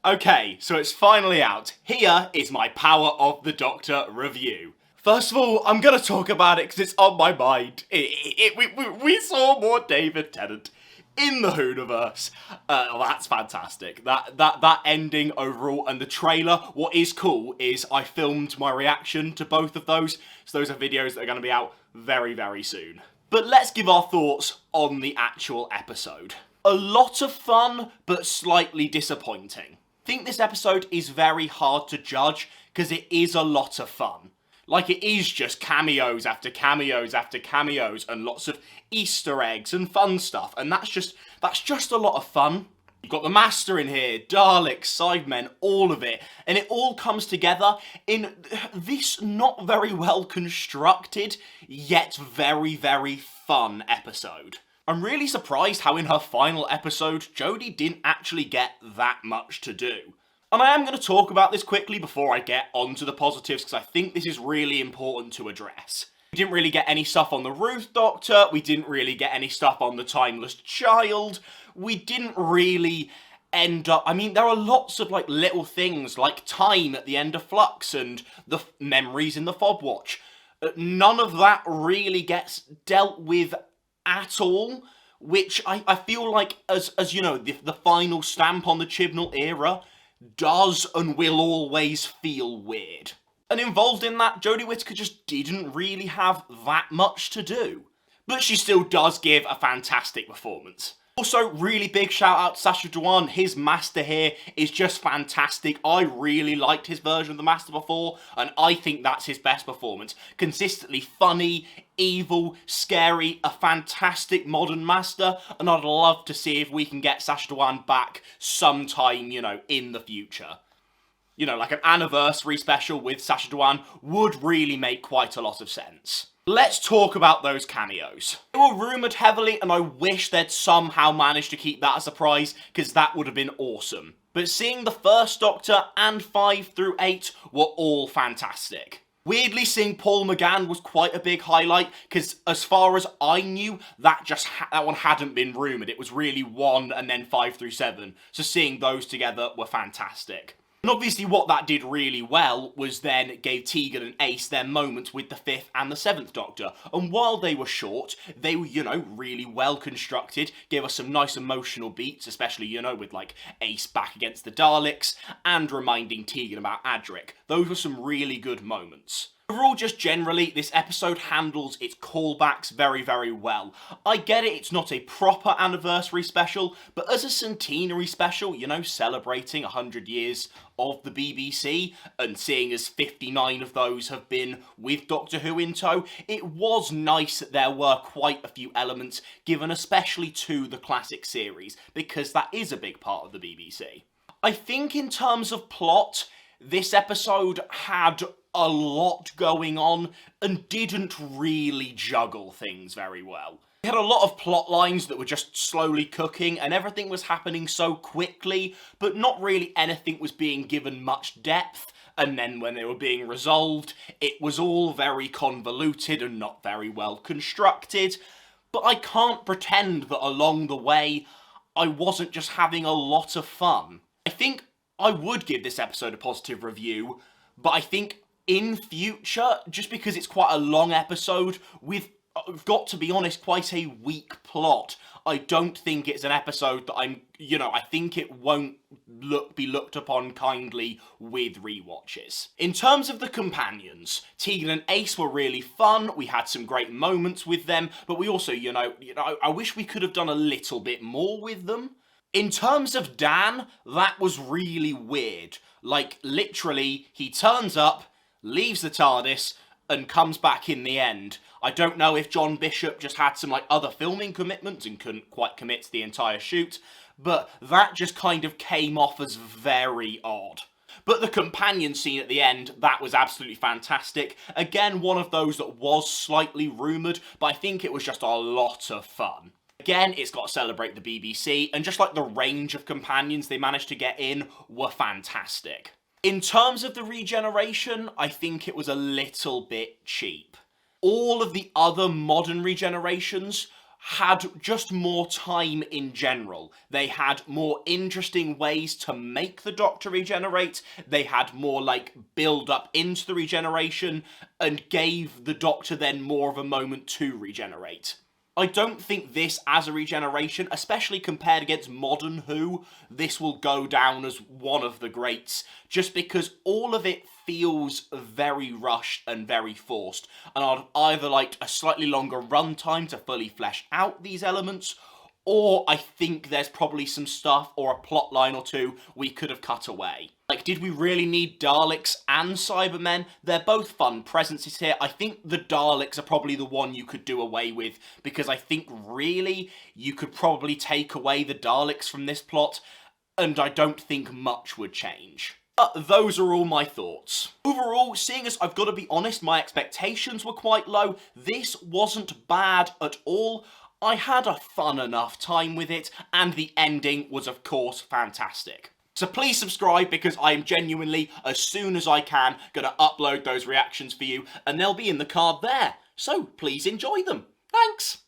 Okay, so it's finally out. Here is my Power of the Doctor review. First of all, I'm going to talk about it because it's on my mind. We saw more David Tennant in the Hooniverse. That's fantastic. That ending overall and the trailer. What is cool is I filmed my reaction to both of those. So those are videos that are going to be out very, very soon. But let's give our thoughts on the actual episode. A lot of fun, but slightly disappointing. I think this episode is very hard to judge because it is a lot of fun. Like, it is just cameos after cameos after cameos and lots of Easter eggs and fun stuff, and that's just a lot of fun. You've got the Master in here, Daleks, Sidemen, all of it, and it all comes together in this not very well constructed, yet very, very fun episode. I'm really surprised how in her final episode, Jodie didn't actually get that much to do. And I am going to talk about this quickly before I get onto the positives, because I think this is really important to address. We didn't really get any stuff on the Ruth Doctor, we didn't really get any stuff on the Timeless Child, we didn't really end up... I mean, there are lots of, like, little things, like time at the end of Flux and the memories in the Fob Watch. None of that really gets dealt with at all, which I feel like, as you know, the final stamp on the Chibnall era does and will always feel weird. And involved in that, Jodie Whittaker just didn't really have that much to do. But she still does give a fantastic performance. Also, really big shout out to Sacha Dhawan. His Master here is just fantastic. I really liked his version of the Master before, and I think that's his best performance. Consistently funny, evil, scary, a fantastic modern Master, and I'd love to see if we can get Sacha Dhawan back sometime, you know, in the future. You know, like an anniversary special with Sacha Dhawan would really make quite a lot of sense. Let's talk about those cameos. They were rumoured heavily, and I wish they'd somehow managed to keep that a surprise, because that would have been awesome. But seeing the First Doctor and 5 through 8 were all fantastic. Weirdly, seeing Paul McGann was quite a big highlight, because as far as I knew, that one hadn't been rumoured. It was really 1 and then 5 through 7. So seeing those together were fantastic. And obviously what that did really well was then gave Tegan and Ace their moments with the 5th and the 7th Doctor. And while they were short, they were, you know, really well constructed, gave us some nice emotional beats, especially, you know, with like Ace back against the Daleks and reminding Tegan about Adric. Those were some really good moments. Overall, just generally, this episode handles its callbacks very, very well. I get it, it's not a proper anniversary special, but as a centenary special, you know, celebrating 100 years of the BBC, and seeing as 59 of those have been with Doctor Who in tow, it was nice that there were quite a few elements given especially to the classic series, because that is a big part of the BBC. I think in terms of plot, this episode had a lot going on and didn't really juggle things very well. We had a lot of plot lines that were just slowly cooking and everything was happening so quickly, but not really anything was being given much depth, and then when they were being resolved, it was all very convoluted and not very well constructed. But I can't pretend that along the way, I wasn't just having a lot of fun. I think I would give this episode a positive review, but I think in future, just because it's quite a long episode with, I've got to be honest, quite a weak plot, I don't think it's an episode that I think it won't be looked upon kindly with rewatches. In terms of the companions, Tegan and Ace were really fun, we had some great moments with them, but we also, I wish we could have done a little bit more with them. In terms of Dan, that was really weird. Like, literally, he turns up, leaves the TARDIS, and comes back in the end. I don't know if John Bishop just had some, other filming commitments and couldn't quite commit to the entire shoot, but that just kind of came off as very odd. But the companion scene at the end, that was absolutely fantastic. Again, one of those that was slightly rumoured, but I think it was just a lot of fun. Again, it's got to celebrate the BBC, and just the range of companions they managed to get in were fantastic. In terms of the regeneration, I think it was a little bit cheap. All of the other modern regenerations had just more time in general. They had more interesting ways to make the Doctor regenerate. They had more, like, build up into the regeneration and gave the Doctor then more of a moment to regenerate. I don't think this as a regeneration, especially compared against modern Who, this will go down as one of the greats, just because all of it feels very rushed and very forced, and I'd either like a slightly longer runtime to fully flesh out these elements, or I think there's probably some stuff or a plot line or two we could have cut away. Like, did we really need Daleks and Cybermen? They're both fun presences here. I think the Daleks are probably the one you could do away with, because I think really you could probably take away the Daleks from this plot, and I don't think much would change. But those are all my thoughts. Overall, seeing as I've got to be honest, my expectations were quite low, this wasn't bad at all. I had a fun enough time with it, and the ending was of course fantastic. So please subscribe, because I am genuinely, as soon as I can, going to upload those reactions for you, and they'll be in the card there. So please enjoy them. Thanks!